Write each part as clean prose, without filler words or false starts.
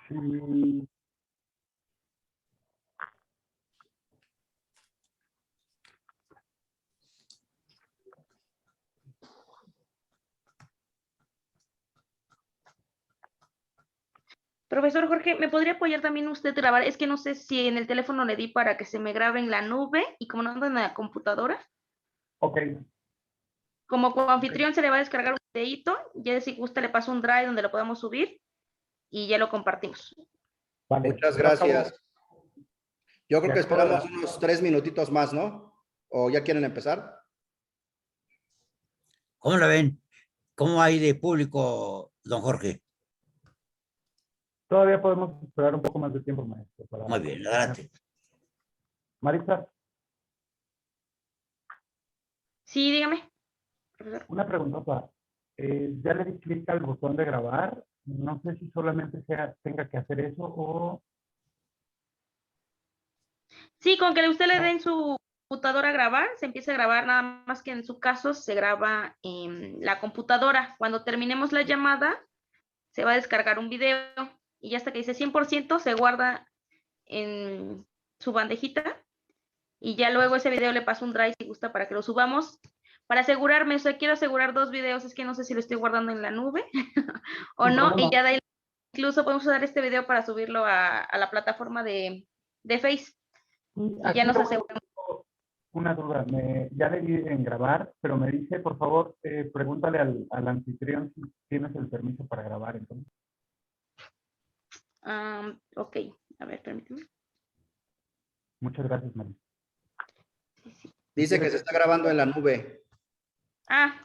Sí. Profesor Jorge, ¿me podría apoyar también usted a grabar? Es que no sé si en el teléfono le di para que se me grabe en la nube y como no ando en la computadora, Ok, como anfitrión se le va a descargar un videíto, ya si gusta le paso un drive donde lo podamos subir y ya lo compartimos. vale. Muchas Yo acabo- gracias. Yo creo ya que acabo de- esperamos unos 3 minutitos más, ¿no? ¿O ya quieren empezar? ¿Cómo la ven? ¿Cómo hay de público, don Jorge? Todavía podemos esperar un poco más de tiempo, maestro. Muy bien, adelante. Maritza, Sí, dígame, profesor. una pregunta. Ya le di clic al botón de grabar. No sé si solamente tenga que hacer eso o... Sí, con que usted le dé en su computadora a grabar, se empieza a grabar, nada más que en su caso se graba en la computadora. Cuando terminemos la llamada, se va a descargar un video y ya hasta que dice 100% se guarda en su bandejita y ya luego ese video le paso un drive si gusta para que lo subamos. Para asegurarme, o sea, quiero asegurar 2 videos, es que no sé si lo estoy guardando en la nube o Sin no, problema. y ya de ahí incluso podemos usar este video para subirlo a la plataforma de Face Y y ya aquí nos yo aseguramos. tengo una duda. Ya le di en grabar, pero me dice, por favor, pregúntale al anfitrión si tienes el permiso para grabar. Entonces, Ok, a ver, permíteme. muchas gracias, Maritza. Sí, sí. Dice que se está grabando en la nube.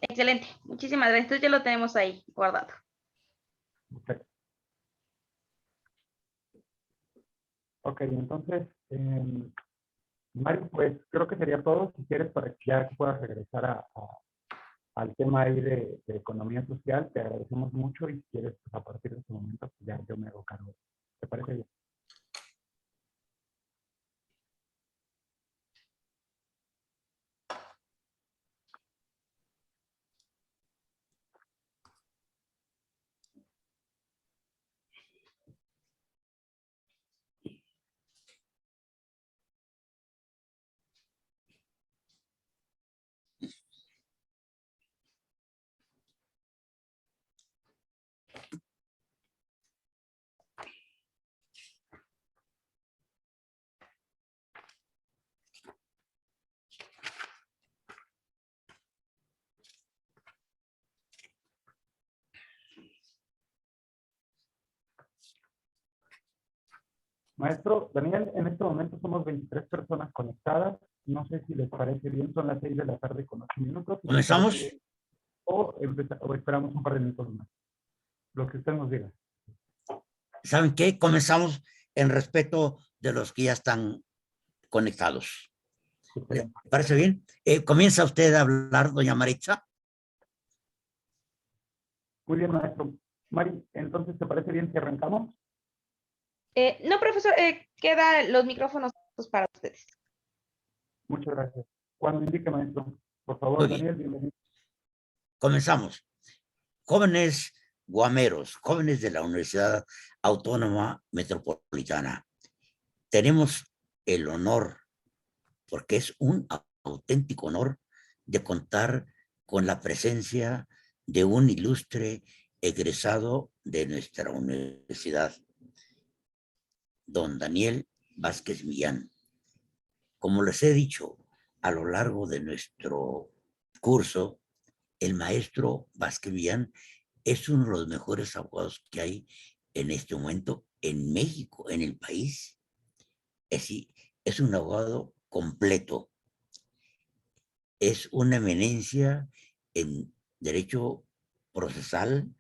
Excelente. Muchísimas gracias. Entonces ya lo tenemos ahí guardado. Perfecto. Ok, entonces, Mario, pues creo que sería todo. Si quieres, para que ya puedas regresar al tema ahí de economía social, te agradecemos mucho y si quieres, pues, a partir de este momento, pues ya yo me hago cargo. ¿Te parece bien? Maestro Daniel, en este momento somos 23 personas conectadas. No sé si les parece bien, son las 6 de la tarde con 8 minutos. Si les ¿Comenzamos? parece bien, o esperamos un par de minutos más. Lo que usted nos diga. ¿Saben qué? Comenzamos en respeto de los que ya están conectados. ¿Le parece bien? ¿Comienza usted a hablar, doña Maritza? Muy bien, maestro. Mari, entonces, ¿te parece bien si arrancamos? No, profesor, queda los micrófonos para ustedes. Muchas gracias. Cuando indique, maestro. Por Muy favor, bien. Daniel, bienvenido. Comenzamos. Jóvenes guameros, jóvenes de la Universidad Autónoma Metropolitana. Tenemos el honor, porque es un auténtico honor, de contar con la presencia de un ilustre egresado de nuestra universidad, don Daniel Vázquez Millán. Como les he dicho a lo largo de nuestro curso, el maestro Vázquez Millán es uno de los mejores abogados que hay en este momento en México, en el país. Es un abogado completo, es una eminencia en derecho procesal,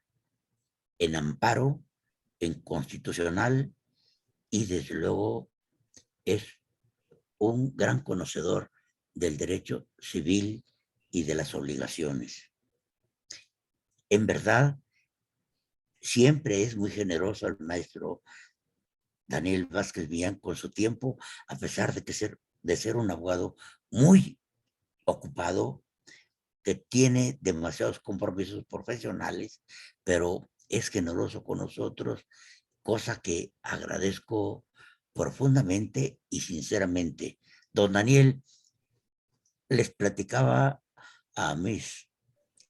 en amparo, en constitucional y desde luego es un gran conocedor del derecho civil y de las obligaciones. En verdad, siempre es muy generoso el maestro Daniel Vázquez Millán con su tiempo, a pesar de ser un abogado muy ocupado, que tiene demasiados compromisos profesionales, pero es generoso con nosotros cosa que agradezco profundamente y sinceramente. Don Daniel, les platicaba a mis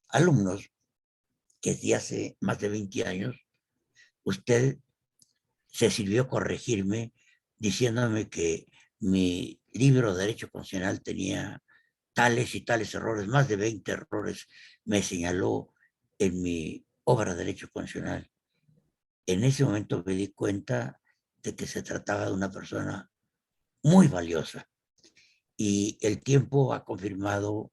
alumnos que desde hace más de 20 años usted se sirvió a corregirme diciéndome que mi libro de Derecho Constitucional tenía tales y tales errores, más de 20 errores me señaló en mi obra de Derecho Constitucional. En ese momento me di cuenta de que se trataba de una persona muy valiosa y el tiempo ha confirmado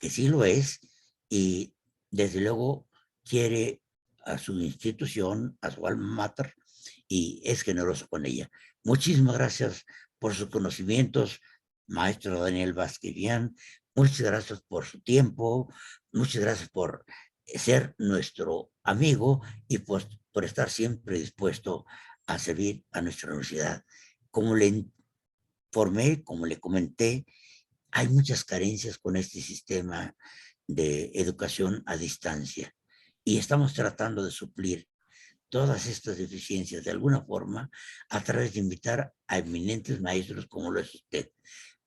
que sí lo es y desde luego quiere a su institución, a su alma mater, y es generoso con ella. Muchísimas gracias por sus conocimientos, maestro Daniel Vázquez Vián. Muchas gracias por su tiempo, muchas gracias por ser nuestro amigo y pues, por estar siempre dispuesto a servir a nuestra universidad. Como le informé, como le comenté, hay muchas carencias con este sistema de educación a distancia y estamos tratando de suplir todas estas deficiencias de alguna forma a través de invitar a eminentes maestros como lo es usted.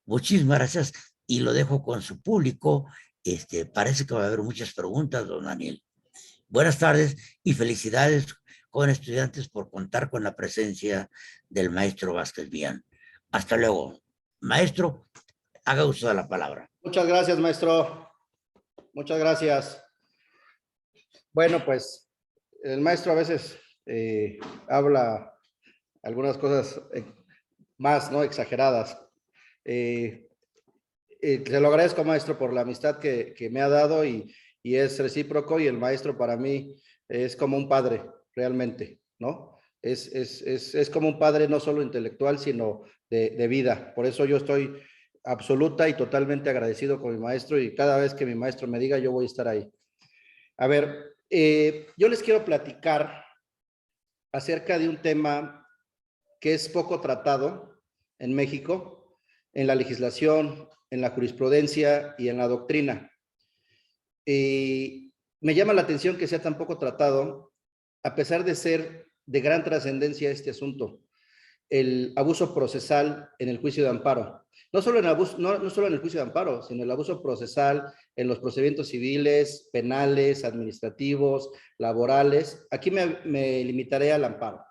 Muchísimas gracias y lo dejo con su público. Parece que va a haber muchas preguntas, don Daniel. Buenas tardes y felicidades, jóvenes estudiantes, por contar con la presencia del maestro Vázquez Vián. Hasta luego. Maestro, haga uso de la palabra. Muchas gracias, maestro. Muchas gracias. Bueno, pues el maestro a veces habla algunas cosas más, ¿no? Exageradas. Se lo agradezco, maestro, por la amistad que me ha dado y es recíproco, y el maestro para mí es como un padre, realmente, ¿no? Es como un padre no solo intelectual, sino de vida. Por eso yo estoy absoluta y totalmente agradecido con mi maestro, y cada vez que mi maestro me diga, yo voy a estar ahí. A ver, yo les quiero platicar acerca de un tema que es poco tratado en México, en la legislación, en la jurisprudencia y en la doctrina. Me llama la atención que sea tan poco tratado, a pesar de ser de gran trascendencia este asunto, el abuso procesal en el juicio de amparo. No solo en el juicio de amparo, sino el abuso procesal en los procedimientos civiles, penales, administrativos, laborales. Aquí me limitaré al amparo.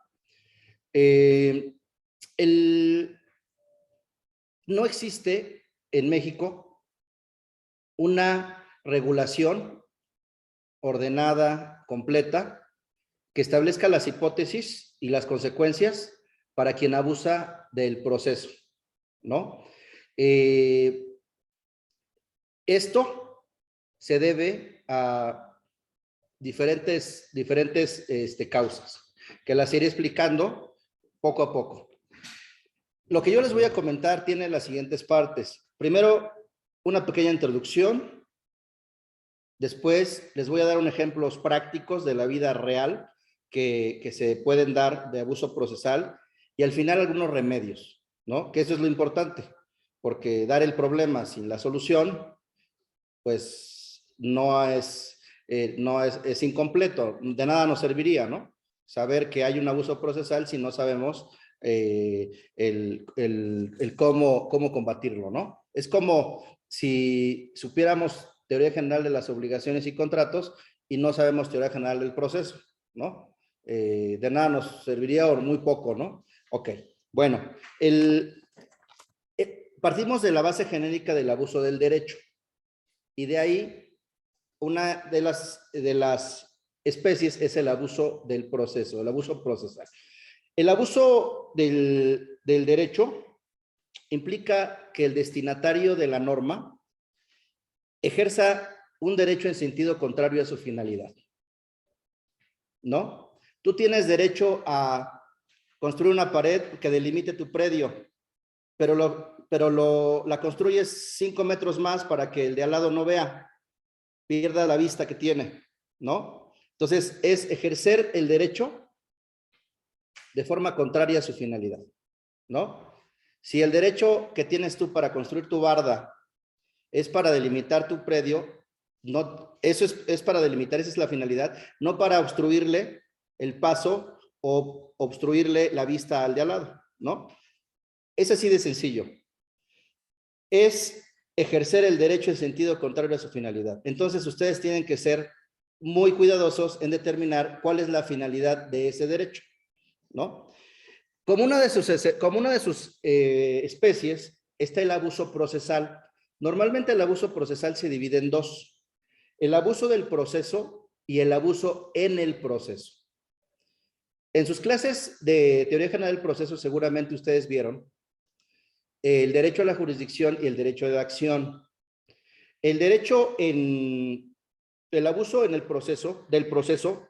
No existe en México una regulación ordenada, completa, que establezca las hipótesis y las consecuencias para quien abusa del proceso, ¿no? Esto se debe a diferentes causas, que las iré explicando poco a poco. Lo que yo les voy a comentar tiene las siguientes partes. Primero, una pequeña introducción. Después, les voy a dar unos ejemplos prácticos de la vida real que se pueden dar de abuso procesal, y al final algunos remedios, ¿no? Que eso es lo importante, porque dar el problema sin la solución, pues es incompleto, de nada nos serviría, ¿no? Saber que hay un abuso procesal si no sabemos cómo combatirlo, ¿no? Es como si supiéramos teoría general de las obligaciones y contratos y no sabemos teoría general del proceso, ¿no? De nada nos serviría, o muy poco, ¿no? Ok, bueno, partimos de la base genérica del abuso del derecho, y de ahí una de las especies es el abuso del proceso, el abuso procesal. El abuso del derecho implica que el destinatario de la norma ejerza un derecho en sentido contrario a su finalidad, ¿no? Tú tienes derecho a construir una pared que delimite tu predio, pero la construyes 5 metros más para que el de al lado no vea, pierda la vista que tiene, ¿no? Entonces, es ejercer el derecho de forma contraria a su finalidad, ¿no? Si el derecho que tienes tú para construir tu barda es para delimitar tu predio, no, eso es para delimitar, esa es la finalidad, no para obstruirle el paso o obstruirle la vista al de al lado, ¿no? Es así de sencillo. Es ejercer el derecho en sentido contrario a su finalidad. Entonces, ustedes tienen que ser muy cuidadosos en determinar cuál es la finalidad de ese derecho, ¿no? Como una de sus especies está el abuso procesal. Normalmente el abuso procesal se divide en dos: el abuso del proceso y el abuso en el proceso. En sus clases de teoría general del proceso seguramente ustedes vieron el derecho a la jurisdicción y el derecho de acción. El derecho en el abuso en el proceso, del proceso,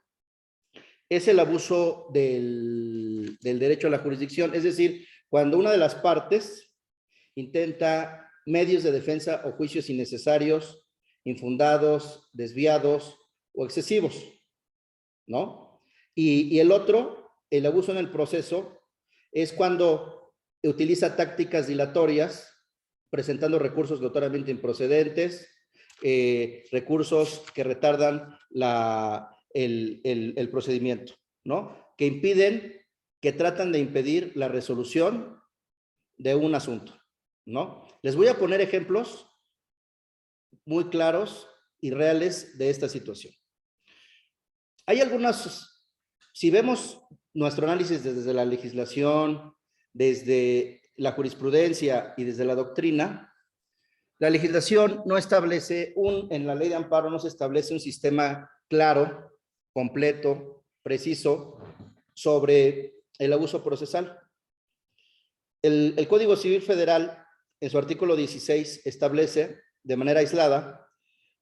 es el abuso del derecho a la jurisdicción, es decir, cuando una de las partes intenta medios de defensa o juicios innecesarios, infundados, desviados o excesivos, ¿no? Y el otro, el abuso en el proceso, es cuando utiliza tácticas dilatorias, presentando recursos notoriamente improcedentes, recursos que retardan el procedimiento, ¿no? Que impiden, que tratan de impedir la resolución de un asunto, ¿no? Les voy a poner ejemplos muy claros y reales de esta situación. Hay algunas, si vemos nuestro análisis desde la legislación, desde la jurisprudencia y desde la doctrina, la legislación no establece en la ley de amparo no se establece un sistema claro, completo, preciso sobre el abuso procesal. El Código Civil Federal, en su artículo 16, establece de manera aislada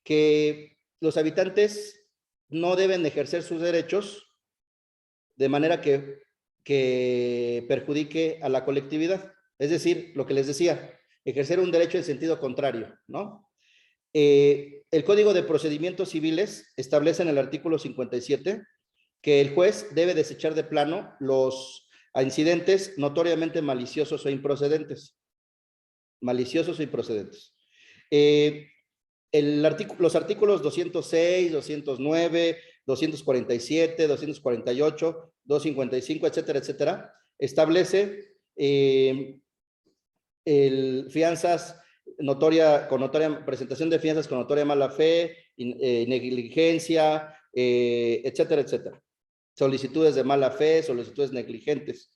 que los habitantes no deben ejercer sus derechos de manera que perjudique a la colectividad. Es decir, lo que les decía, ejercer un derecho en sentido contrario, ¿no? El Código de Procedimientos Civiles establece en el artículo 57 que el juez debe desechar de plano los incidentes notoriamente maliciosos o improcedentes. Maliciosos o improcedentes. Los artículos 206, 209, 247, 248, 255, etcétera, etcétera, establece fianzas presentación de fianzas con notoria mala fe, negligencia, etcétera, etcétera. Solicitudes de mala fe, solicitudes negligentes.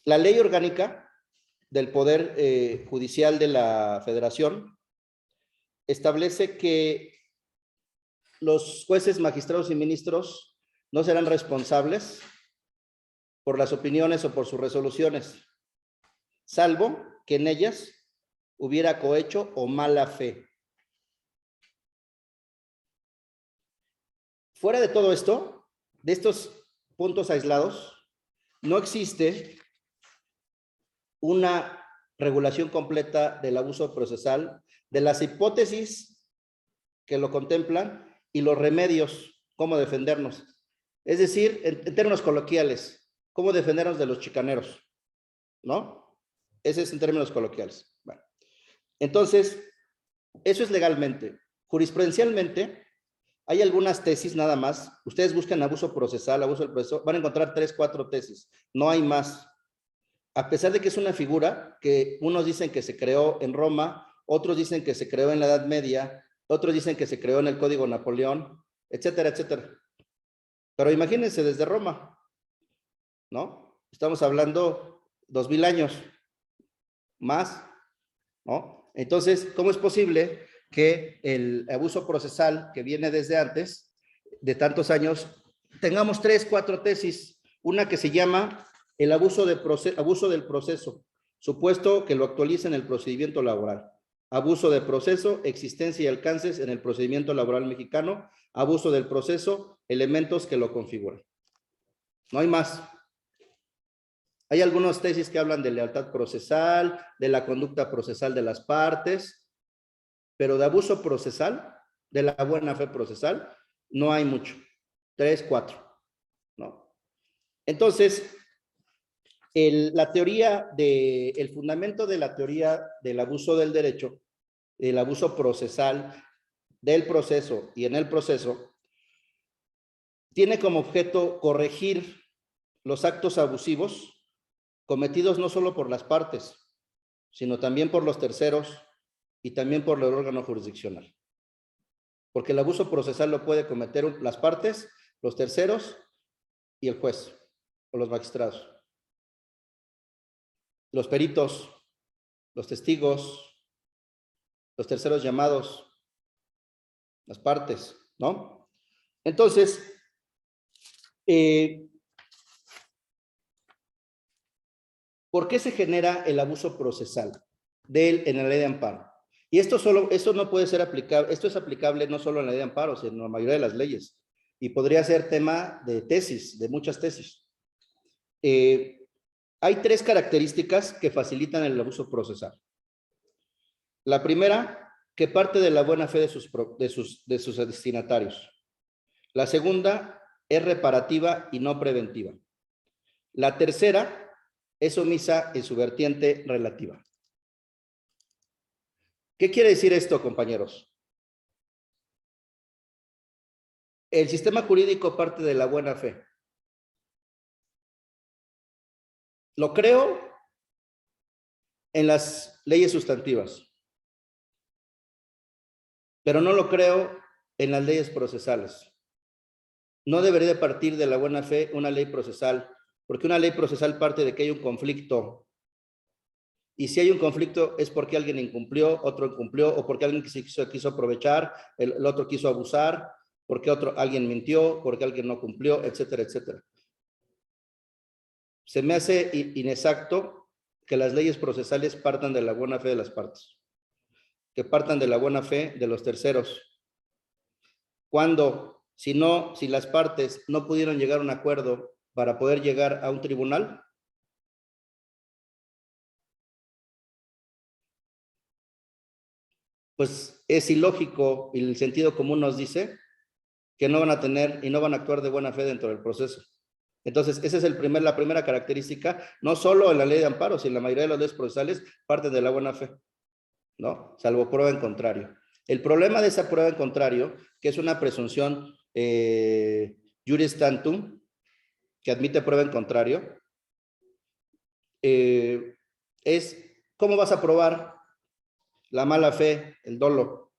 La ley orgánica del Poder Judicial de la Federación establece que los jueces, magistrados y ministros no serán responsables por las opiniones o por sus resoluciones, salvo que en ellas hubiera cohecho o mala fe. Fuera de todo esto, de estos puntos aislados, no existe una regulación completa del abuso procesal, de las hipótesis que lo contemplan y los remedios, cómo defendernos. Es decir, en términos coloquiales, cómo defendernos de los chicaneros, ¿no? Ese es en términos coloquiales. Bueno, entonces, eso es legalmente. Jurisprudencialmente, hay algunas tesis nada más. Ustedes buscan abuso procesal, abuso del proceso, van a encontrar 3, 4 tesis. No hay más. A pesar de que es una figura que unos dicen que se creó en Roma, otros dicen que se creó en la Edad Media, otros dicen que se creó en el Código Napoleón, etcétera, etcétera. Pero imagínense desde Roma, ¿no? Estamos hablando 2000 años más, ¿no? Entonces, ¿cómo es posible que el abuso procesal que viene desde antes, de tantos años, tengamos 3, 4 tesis? Una que se llama el abuso del proceso, supuesto que lo actualiza en el procedimiento laboral. Abuso de proceso, existencia y alcances en el procedimiento laboral mexicano. Abuso del proceso, elementos que lo configuran. No hay más. Hay algunas tesis que hablan de lealtad procesal, de la conducta procesal de las partes, pero de abuso procesal, de la buena fe procesal, no hay mucho. 3, 4, ¿no? Entonces, el fundamento de la teoría del abuso del derecho, el abuso procesal del proceso y en el proceso, tiene como objeto corregir los actos abusivos cometidos no solo por las partes, sino también por los terceros y también por el órgano jurisdiccional. Porque el abuso procesal lo puede cometer las partes, los terceros y el juez o los magistrados. Los peritos, los testigos, los terceros llamados, las partes, ¿no? Entonces, ¿por qué se genera el abuso procesal en la ley de amparo? Y esto no puede ser aplicable, esto es aplicable no solo en la ley de amparo, sino en la mayoría de las leyes. Y podría ser tema de tesis, de muchas tesis. Hay 3 características que facilitan el abuso procesal. La primera, que parte de la buena fe de sus destinatarios. La segunda, es reparativa y no preventiva. La tercera, es omisa en su vertiente relativa. ¿Qué quiere decir esto, compañeros? El sistema jurídico parte de la buena fe. Lo creo en las leyes sustantivas, pero no lo creo en las leyes procesales. No debería de partir de la buena fe una ley procesal, porque una ley procesal parte de que hay un conflicto. Y si hay un conflicto es porque alguien incumplió, otro incumplió, o porque alguien quiso aprovechar, el otro quiso abusar, porque alguien mintió, porque alguien no cumplió, etcétera, etcétera. Se me hace inexacto que las leyes procesales partan de la buena fe de las partes, que partan de la buena fe de los terceros. Cuando, si las partes no pudieron llegar a un acuerdo para poder llegar a un tribunal, pues es ilógico y el sentido común nos dice que no van a tener y no van a actuar de buena fe dentro del proceso. Entonces, esa es la primera característica, no solo en la ley de amparo, sino en la mayoría de las leyes procesales parten de la buena fe, ¿no? Salvo prueba en contrario. El problema de esa prueba en contrario, que es una presunción juris tantum, que admite prueba en contrario, es cómo vas a probar la mala fe, el dolo,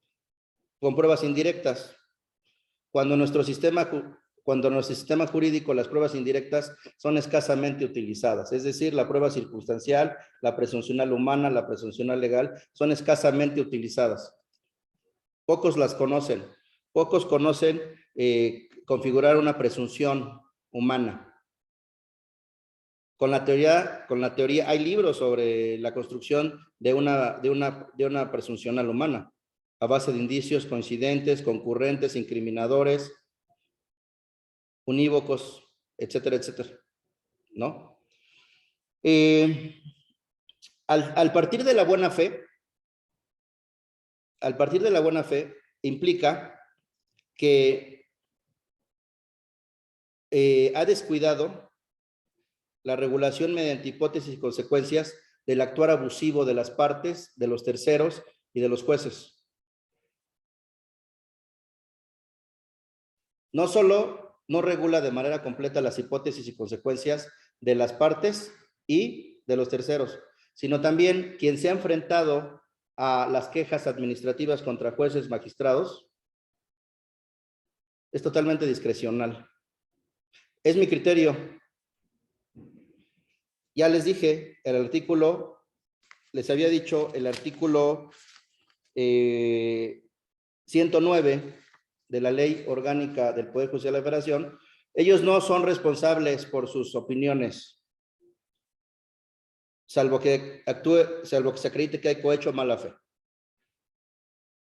con pruebas indirectas. Cuando en nuestro sistema jurídico las pruebas indirectas son escasamente utilizadas, es decir, la prueba circunstancial, la presuncional humana, la presuncional legal, son escasamente utilizadas. Pocos las conocen, pocos conocen configurar una presunción humana. Con la teoría hay libros sobre la construcción de una presuncional humana, a base de indicios coincidentes, concurrentes, incriminadores, unívocos, etcétera, etcétera, ¿no? Al partir de la buena fe, implica que ha descuidado la regulación mediante hipótesis y consecuencias del actuar abusivo de las partes, de los terceros y de los jueces. No solo no regula de manera completa las hipótesis y consecuencias de las partes y de los terceros, sino también quien se ha enfrentado a las quejas administrativas contra jueces, magistrados, es totalmente discrecional. Es mi criterio. Ya les dije, les había dicho el artículo 109 de la Ley Orgánica del Poder Judicial de la Federación. Ellos no son responsables por sus opiniones, salvo que se acredite que hay cohecho o mala fe.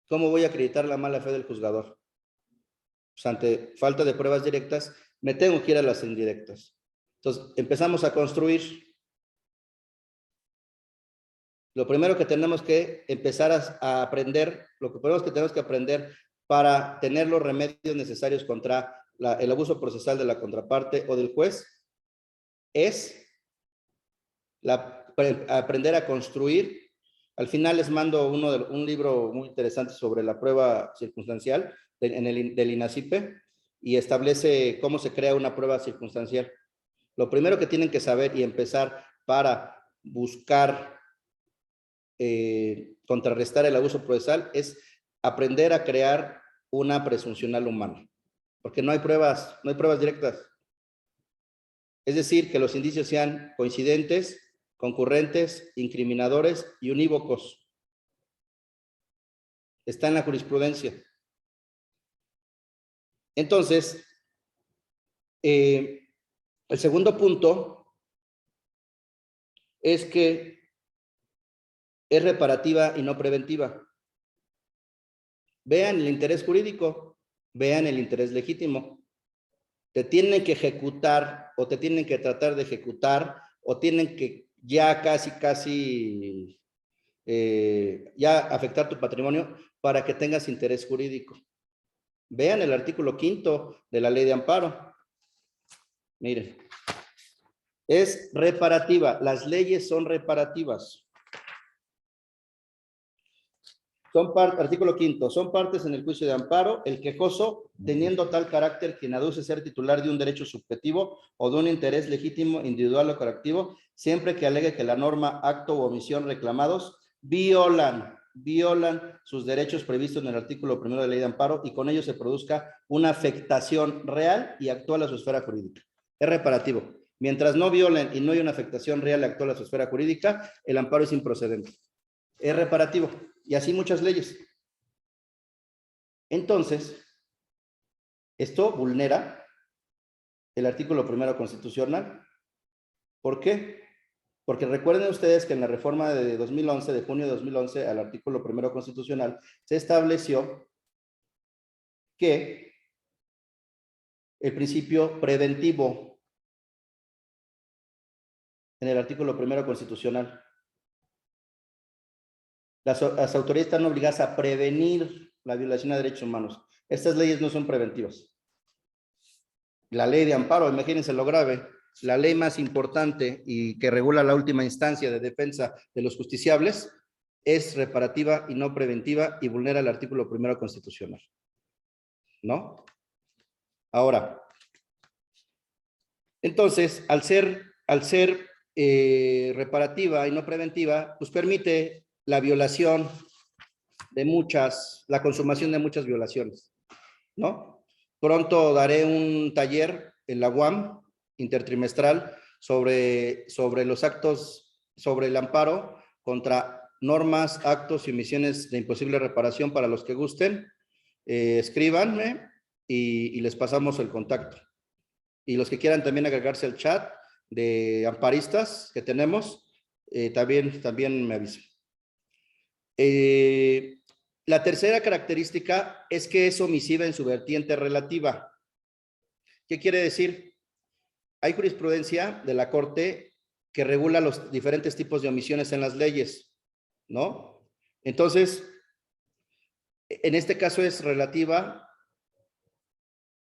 ¿Cómo voy a acreditar la mala fe del juzgador? Pues ante falta de pruebas directas, me tengo que ir a las indirectas. Entonces, empezamos a construir. Lo primero que tenemos que empezar a aprender, para tener los remedios necesarios contra el abuso procesal de la contraparte o del juez, es aprender a construir. Al final les mando un libro muy interesante sobre la prueba circunstancial del INACIPE, y establece cómo se crea una prueba circunstancial. Lo primero que tienen que saber y empezar para buscar contrarrestar el abuso procesal es aprender a crear una presuncional humana, porque no hay pruebas directas. Es decir, que los indicios sean coincidentes, concurrentes, incriminadores y unívocos. Está en la jurisprudencia. Entonces, el segundo punto es que es reparativa y no preventiva. Vean el interés jurídico, vean el interés legítimo. Te tienen que ejecutar o te tienen que tratar de ejecutar o tienen que ya casi ya afectar tu patrimonio para que tengas interés jurídico. Vean el artículo 5º de la ley de amparo. Miren, es reparativa. Las leyes son reparativas. Artículo 5º, son partes en el juicio de amparo el quejoso, teniendo tal carácter quien aduce ser titular de un derecho subjetivo o de un interés legítimo, individual o colectivo, siempre que alegue que la norma, acto u omisión reclamados violan sus derechos previstos en el artículo 1 de la ley de amparo y con ello se produzca una afectación real y actual a su esfera jurídica. Es reparativo. Mientras no violen y no hay una afectación real y actual a su esfera jurídica, el amparo es improcedente. Es reparativo. Y así muchas leyes. Entonces, esto vulnera el artículo 1 constitucional. ¿Por qué? Porque recuerden ustedes que en la reforma de 2011, de junio de 2011, al artículo 1 constitucional, se estableció que el principio preventivo en el artículo 1 constitucional. Las autoridades están obligadas a prevenir la violación de derechos humanos. Estas leyes no son preventivas. La ley de amparo, imagínense lo grave, la ley más importante y que regula la última instancia de defensa de los justiciables, es reparativa y no preventiva y vulnera el artículo 1 constitucional. ¿No? Ahora, entonces, al ser reparativa y no preventiva, pues permite la violación de la consumación de muchas violaciones, ¿no? Pronto daré un taller en la UAM, intertrimestral, sobre los actos, sobre el amparo contra normas, actos y omisiones de imposible reparación. Para los que gusten, escríbanme y les pasamos el contacto. Y los que quieran también agregarse al chat de amparistas que tenemos, también me avisan. La tercera característica es que es omisiva en su vertiente relativa. ¿Qué quiere decir? Hay jurisprudencia de la Corte que regula los diferentes tipos de omisiones en las leyes, ¿no? Entonces, en este caso es relativa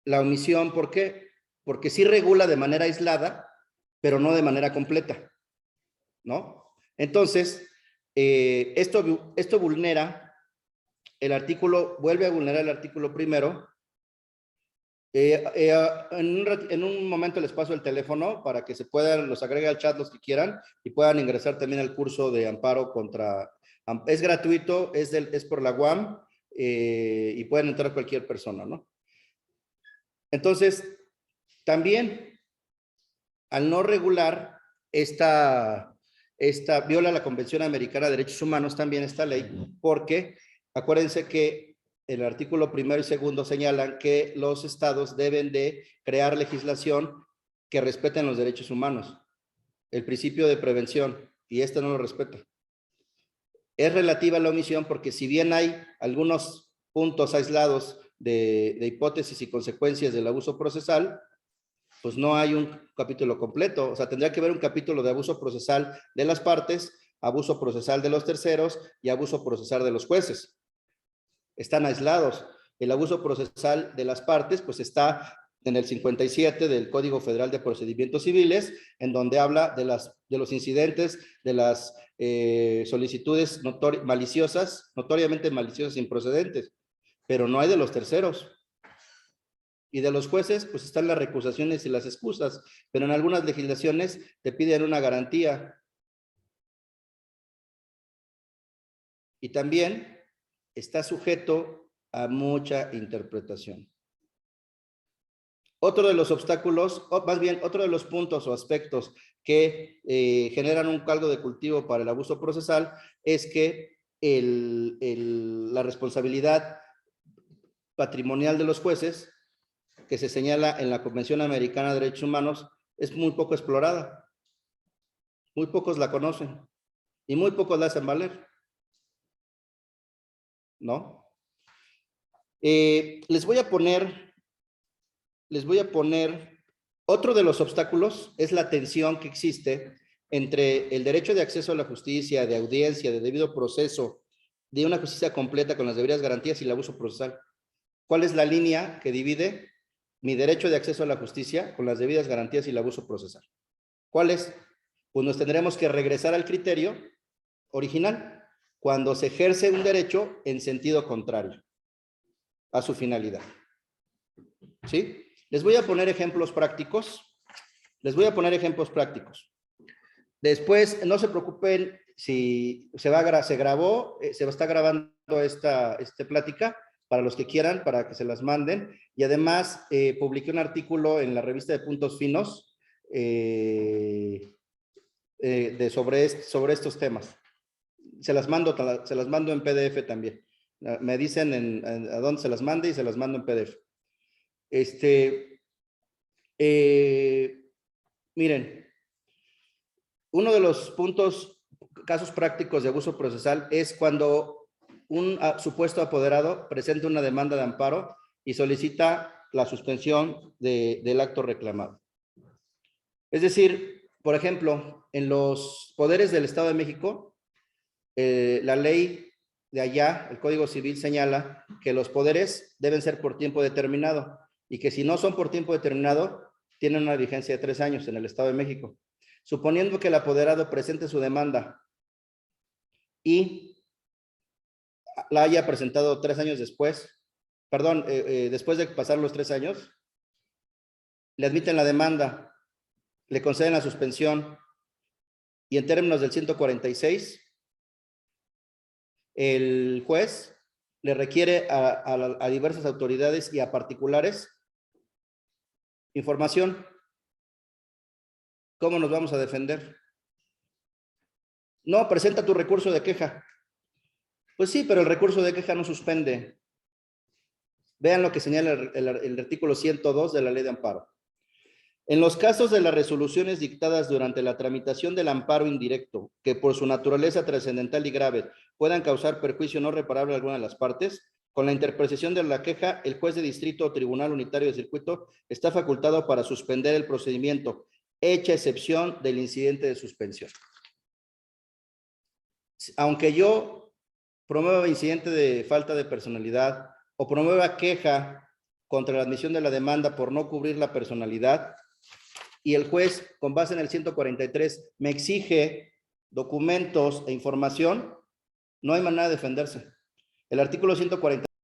la omisión. ¿Por qué? Porque sí regula de manera aislada, pero no de manera completa, ¿no? Entonces, esto vulnera el artículo, vuelve a vulnerar el artículo 1. En un momento les paso el teléfono para que los agregue al chat los que quieran y puedan ingresar también al curso de amparo contra, es gratuito, es por la UAM y pueden entrar cualquier persona, ¿no? Entonces, también al no regular viola la Convención Americana de Derechos Humanos también esta ley, porque acuérdense que el artículo 1 y 2 señalan que los estados deben de crear legislación que respeten los derechos humanos, el principio de prevención, y esta no lo respeta. Es relativa a la omisión porque si bien hay algunos puntos aislados de hipótesis y consecuencias del abuso procesal, pues no hay un capítulo completo. O sea, tendría que haber un capítulo de abuso procesal de las partes, abuso procesal de los terceros y abuso procesal de los jueces. Están aislados. El abuso procesal de las partes, pues está en el 57 del Código Federal de Procedimientos Civiles, en donde habla de los incidentes, de las solicitudes notoriamente maliciosas e improcedentes, pero no hay de los terceros. Y de los jueces, pues están las recusaciones y las excusas, pero en algunas legislaciones te piden una garantía. Y también está sujeto a mucha interpretación. Otro de los obstáculos, o más bien otro de los puntos o aspectos que generan un caldo de cultivo para el abuso procesal es que la responsabilidad patrimonial de los jueces, que se señala en la Convención Americana de Derechos Humanos, es muy poco explorada. Muy pocos la conocen y muy pocos la hacen valer. ¿No? Les voy a poner otro de los obstáculos, es la tensión que existe entre el derecho de acceso a la justicia, de audiencia, de debido proceso, de una justicia completa con las debidas garantías y el abuso procesal. ¿Cuál es la línea que divide mi derecho de acceso a la justicia con las debidas garantías y el abuso procesal? ¿Cuál es? Pues nos tendremos que regresar al criterio original, cuando se ejerce un derecho en sentido contrario a su finalidad. ¿Sí? Les voy a poner ejemplos prácticos. Después, no se preocupen si se grabó, se está grabando esta plática para los que quieran, para que se las manden. Y además, publiqué un artículo en la revista de Puntos Finos sobre estos temas. Se las mando en PDF también. Me dicen a dónde se las mande y se las mando en PDF. Miren, uno de los casos prácticos de abuso procesal es cuando un supuesto apoderado presenta una demanda de amparo y solicita la suspensión del acto reclamado. Es decir, por ejemplo, en los poderes del Estado de México, la ley de allá, el Código Civil señala que los poderes deben ser por tiempo determinado y que si no son por tiempo determinado, tienen una vigencia de 3 años en el Estado de México. Suponiendo que el apoderado presente su demanda y la haya presentado 3 años después, después de pasar los 3 años, le admiten la demanda, le conceden la suspensión y en términos del 146, el juez le requiere a diversas autoridades y a particulares información. ¿Cómo nos vamos a defender? No, presenta tu recurso de queja. Pues sí, pero el recurso de queja no suspende. Vean lo que señala el artículo 102 de la Ley de Amparo. En los casos de las resoluciones dictadas durante la tramitación del amparo indirecto, que por su naturaleza trascendental y grave puedan causar perjuicio no reparable a alguna de las partes, con la interpretación de la queja, el juez de distrito o tribunal unitario de circuito está facultado para suspender el procedimiento, hecha excepción del incidente de suspensión. Aunque yo promueva incidente de falta de personalidad o promueva queja contra la admisión de la demanda por no cubrir la personalidad, y el juez, con base en el 143, me exige documentos e información, no hay manera de defenderse. El artículo 140